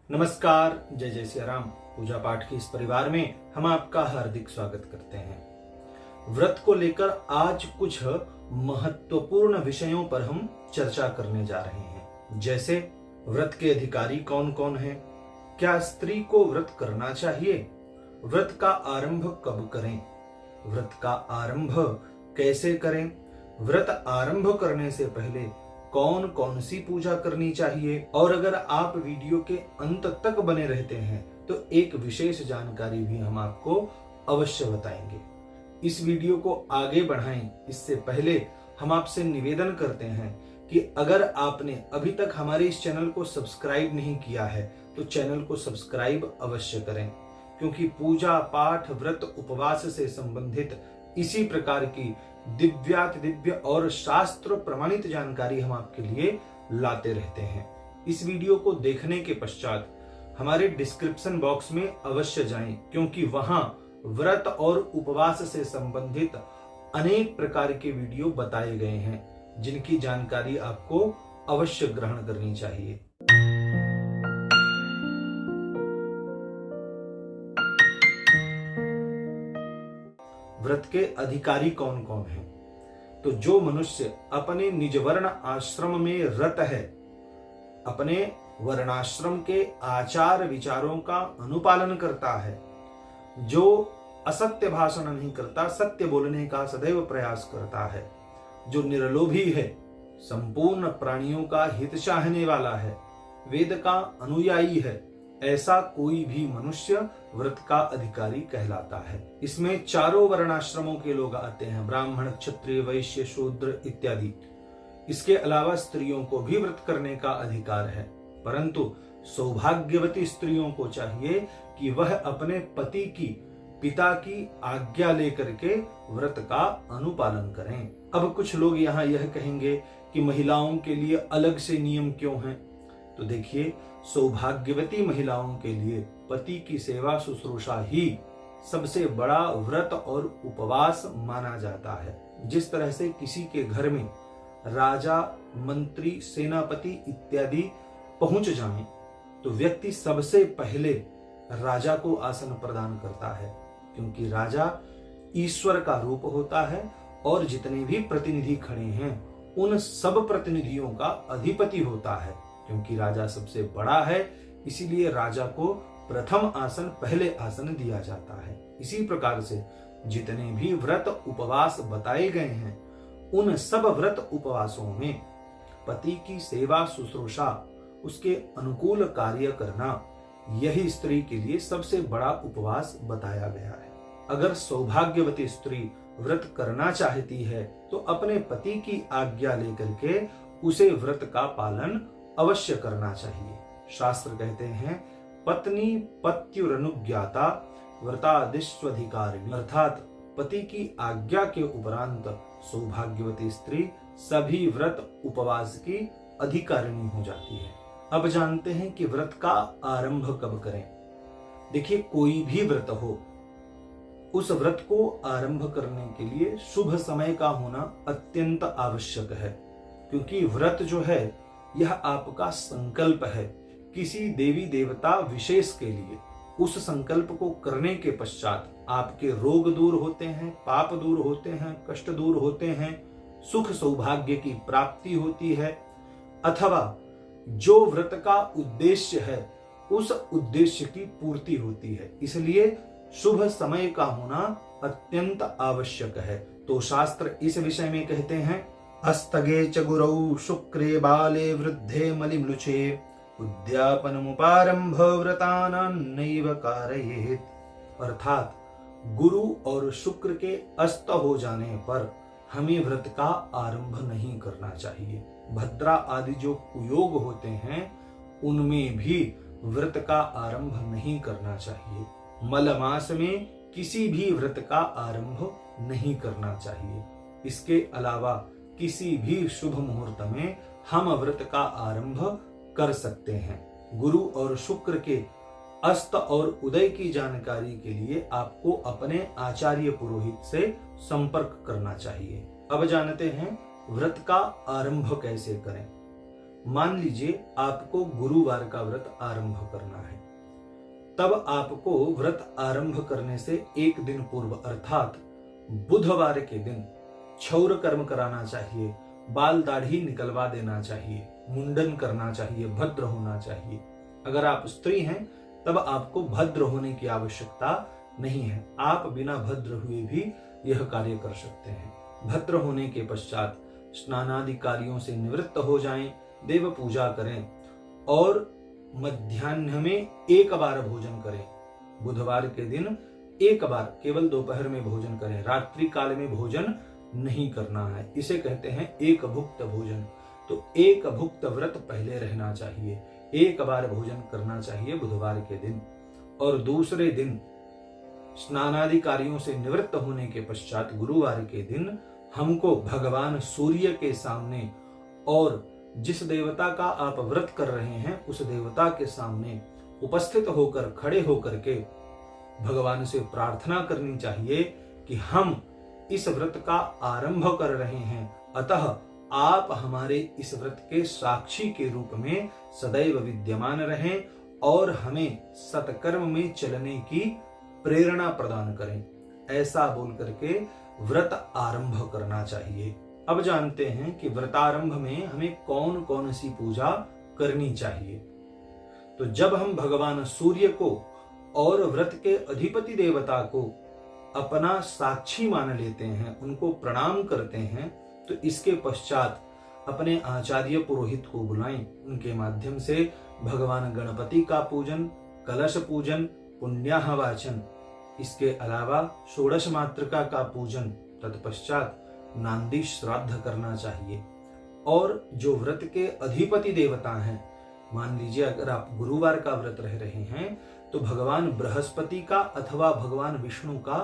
नमस्कार, जय जय सिया राम। पूजा पाठ के इस परिवार में हम आपका हार्दिक स्वागत करते हैं। व्रत को लेकर आज कुछ महत्वपूर्ण विषयों पर हम चर्चा करने जा रहे हैं। जैसे व्रत के अधिकारी कौन कौन हैं, क्या स्त्री को व्रत करना चाहिए, व्रत का आरंभ कब करें, व्रत का आरंभ कैसे करें, व्रत आरंभ करने से पहले कौन कौन सी पूजा करनी चाहिए। और अगर आप वीडियो के अंत तक बने रहते हैं तो एक विशेष जानकारी भी हम आपको अवश्य बताएंगे। इस वीडियो को आगे बढ़ाएं इससे पहले हम आपसे निवेदन करते हैं कि अगर आपने अभी तक हमारे इस चैनल को सब्सक्राइब नहीं किया है तो चैनल को सब्सक्राइब अवश्य करें, क्योंकि पूजा पाठ व्रत उपवास से संबंधित इसी प्रकार की दिव्यातिदिव्य और शास्त्र प्रमाणित जानकारी हम आपके लिए लाते रहते हैं। इस वीडियो को देखने के पश्चात हमारे डिस्क्रिप्शन बॉक्स में अवश्य जाएं, क्योंकि वहां व्रत और उपवास से संबंधित अनेक प्रकार के वीडियो बताए गए हैं, जिनकी जानकारी आपको अवश्य ग्रहण करनी चाहिए। व्रत के अधिकारी कौन कौन हैं? तो जो मनुष्य अपने निज वर्ण आश्रम में रत है, अपने वर्णाश्रम के आचार विचारों का अनुपालन करता है, जो असत्य भाषण नहीं करता, सत्य बोलने का सदैव प्रयास करता है, जो निर्लोभी है, संपूर्ण प्राणियों का हित चाहने वाला है, वेद का अनुयायी है, ऐसा कोई भी मनुष्य व्रत का अधिकारी कहलाता है। इसमें चारों वर्णाश्रमों के लोग आते हैं, ब्राह्मण, क्षत्रिय, वैश्य, शूद्र इत्यादि। इसके अलावा स्त्रियों को भी व्रत करने का अधिकार है, परंतु सौभाग्यवती स्त्रियों को चाहिए कि वह अपने पति की, पिता की आज्ञा लेकर के व्रत का अनुपालन करें। अब कुछ लोग यहाँ यह कहेंगे कि महिलाओं के लिए अलग से नियम क्यों हैं? तो देखिए, सौभाग्यवती महिलाओं के लिए पति की सेवा शुश्रूषा ही सबसे बड़ा व्रत और उपवास माना जाता है। जिस तरह से किसी के घर में राजा, मंत्री, सेनापति इत्यादि पहुंच जाएं, तो व्यक्ति सबसे पहले राजा को आसन प्रदान करता है, क्योंकि राजा ईश्वर का रूप होता है और जितने भी प्रतिनिधि खड़े हैं उन सब प्रतिनिधियों का अधिपति होता है। क्योंकि राजा सबसे बड़ा है, इसीलिए राजा को प्रथम आसन, पहले आसन दिया जाता है। इसी प्रकार से जितने भी व्रत उपवास बताए गए हैं, उन सब व्रत उपवासों में पति की सेवा शुश्रूषा, उसके अनुकूल कार्य करना, यही स्त्री के लिए सबसे बड़ा उपवास बताया गया है। अगर सौभाग्यवती स्त्री व्रत करना चाहती है तो अपने पति की आज्ञा लेकर के उसे व्रत का पालन अवश्य करना चाहिए। शास्त्र कहते हैं, पत्नी पत्युरनुज्ञाता व्रतादिष्वधिकारिणी, अर्थात पति की आज्ञा के उपरांत सौभाग्यवती स्त्री सभी व्रत उपवास की अधिकारिणी हो जाती है। अब जानते हैं कि व्रत का आरंभ कब करें। देखिए, कोई भी व्रत हो, उस व्रत को आरंभ करने के लिए शुभ समय का होना अत्यंत आवश्यक है, क्योंकि व्रत जो है यह आपका संकल्प है किसी देवी देवता विशेष के लिए। उस संकल्प को करने के पश्चात आपके रोग दूर होते हैं, पाप दूर होते हैं, कष्ट दूर होते हैं, सुख सौभाग्य की प्राप्ति होती है, अथवा जो व्रत का उद्देश्य है उस उद्देश्य की पूर्ति होती है। इसलिए शुभ समय का होना अत्यंत आवश्यक है। तो शास्त्र इस विषय में कहते हैं, अस्तगे च गुरौ शुक्रे बाले वृद्धे मलिम्लुचे उद्यापनमुपारंभ व्रतानान्नैव कारयेत्। अर्थात गुरु और शुक्र के अस्त हो जाने पर हमें व्रत का आरंभ नहीं करना चाहिए। भद्रा आदि जो कुयोग होते हैं उनमें भी व्रत का आरंभ नहीं करना चाहिए। मल मास में किसी भी व्रत का आरंभ नहीं करना चाहिए। इसके अलावा किसी भी शुभ मुहूर्त में हम व्रत का आरंभ कर सकते हैं। गुरु और शुक्र के अस्त और उदय की जानकारी के लिए आपको अपने आचार्य पुरोहित से संपर्क करना चाहिए। अब जानते हैं व्रत का आरंभ कैसे करें। मान लीजिए आपको गुरुवार का व्रत आरंभ करना है, तब आपको व्रत आरंभ करने से एक दिन पूर्व अर्थात बुधवार के दिन क्षौर कर्म कराना चाहिए, बाल दाढ़ी निकलवा देना चाहिए, मुंडन करना चाहिए, भद्र होना चाहिए। अगर आप स्त्री हैं तब आपको भद्र होने की आवश्यकता नहीं है, आप बिना भद्र हुए भी यह कार्य कर सकते हैं। भद्र होने के पश्चात स्नानादि कार्यों से निवृत्त हो जाएं, देव पूजा करें और मध्याह्न में एक बार भोजन करें। बुधवार के दिन एक बार केवल दोपहर में भोजन करें, रात्रि काल में भोजन नहीं करना है। इसे कहते हैं एक भुक्त भोजन। तो एक भुक्त व्रत पहले रहना चाहिए, एक बार भोजन करना चाहिए बुधवार के दिन, और दूसरे दिन स्नानादि कार्यों से निवृत्त होने के पश्चात गुरुवार के दिन हमको भगवान सूर्य के सामने और जिस देवता का आप व्रत कर रहे हैं उस देवता के सामने उपस्थित होकर, खड़े होकर के भगवान से प्रार्थना करनी चाहिए कि हम इस व्रत का आरंभ कर रहे हैं, अतः आप हमारे इस व्रत के साक्षी के रूप में सदैव विद्यमान रहें और हमें सत्कर्म में चलने की प्रेरणा प्रदान करें। ऐसा बोल करके व्रत आरंभ करना चाहिए। अब जानते हैं कि व्रतारंभ में हमें कौन कौन सी पूजा करनी चाहिए। तो जब हम भगवान सूर्य को और व्रत के अधिपति देवता को अपना साक्षी मान लेते हैं, उनको प्रणाम करते हैं, तो इसके पश्चात अपने आचार्य पुरोहित को बुलाएं, उनके माध्यम से भगवान गणपति का पूजन, कलश पूजन, पुण्याह वाचन, इसके अलावा षोडश मातृका का पूजन, तत्पश्चात नांदी श्राद्ध करना चाहिए। और जो व्रत के अधिपति देवता हैं, मान लीजिए अगर आप गुरुवार का व्रत रह रहे हैं तो भगवान बृहस्पति का अथवा भगवान विष्णु का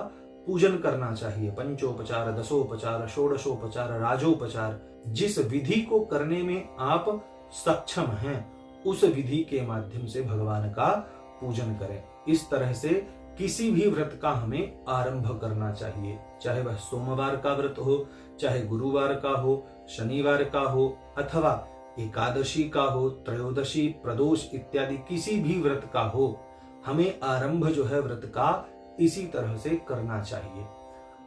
पूजन करना चाहिए। पंचोपचार, दसोपचार, षोडशोपचार, राजोपचार, जिस विधि को करने में आप सक्षम हैं उस विधि के माध्यम से भगवान का पूजन करें। इस तरह से किसी भी व्रत का हमें आरंभ करना चाहिए, चाहे वह सोमवार का व्रत हो, चाहे गुरुवार का हो, शनिवार का हो, अथवा एकादशी का हो, त्रयोदशी, प्रदोष इत्यादि किसी भी व्रत का हो, हमें आरंभ जो है व्रत का इसी तरह से करना चाहिए।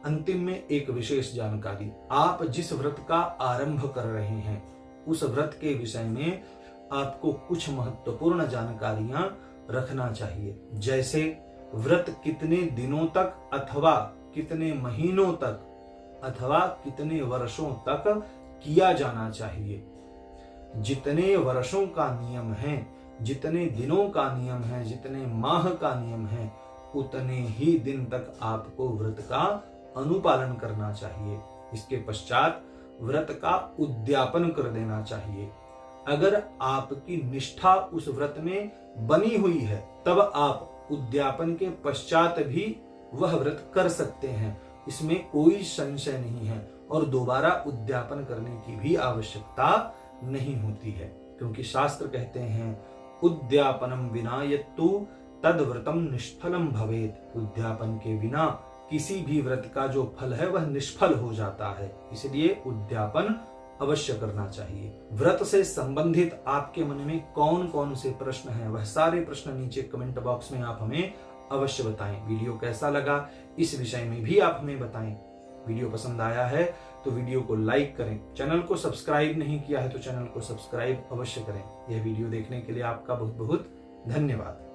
अंतिम में एक विशेष जानकारी, आप जिस व्रत का आरंभ कर रहे हैं उस व्रत के विषय में आपको कुछ महत्वपूर्ण जानकारियां रखना चाहिए। जैसे व्रत कितने दिनों तक अथवा कितने महीनों तक अथवा कितने वर्षों तक किया जाना चाहिए। जितने वर्षों का नियम है, जितने दिनों का नियम है, जितने माह का नियम है, उतने ही दिन तक आपको व्रत का अनुपालन करना चाहिए। इसके पश्चात व्रत का उद्यापन कर देना चाहिए। अगर आपकी निष्ठा उस व्रत में बनी हुई है तब आप उद्यापन के पश्चात भी वह व्रत कर सकते हैं, इसमें कोई संशय नहीं है, और दोबारा उद्यापन करने की भी आवश्यकता नहीं होती है, क्योंकि शास्त्र कहते हैं उद्यापनम विना यत्तु तद व्रतम निष्फलम भवेत। उद्यापन के बिना किसी भी व्रत का जो फल है वह निष्फल हो जाता है, इसलिए उद्यापन अवश्य करना चाहिए। व्रत से संबंधित आपके मन में कौन कौन से प्रश्न हैं, वह सारे प्रश्न नीचे कमेंट बॉक्स में आप हमें अवश्य बताएं। वीडियो कैसा लगा इस विषय में भी आप हमें बताएं। वीडियो पसंद आया है तो वीडियो को लाइक करें, चैनल को सब्सक्राइब नहीं किया है तो चैनल को सब्सक्राइब अवश्य करें। यह वीडियो देखने के लिए आपका बहुत बहुत धन्यवाद।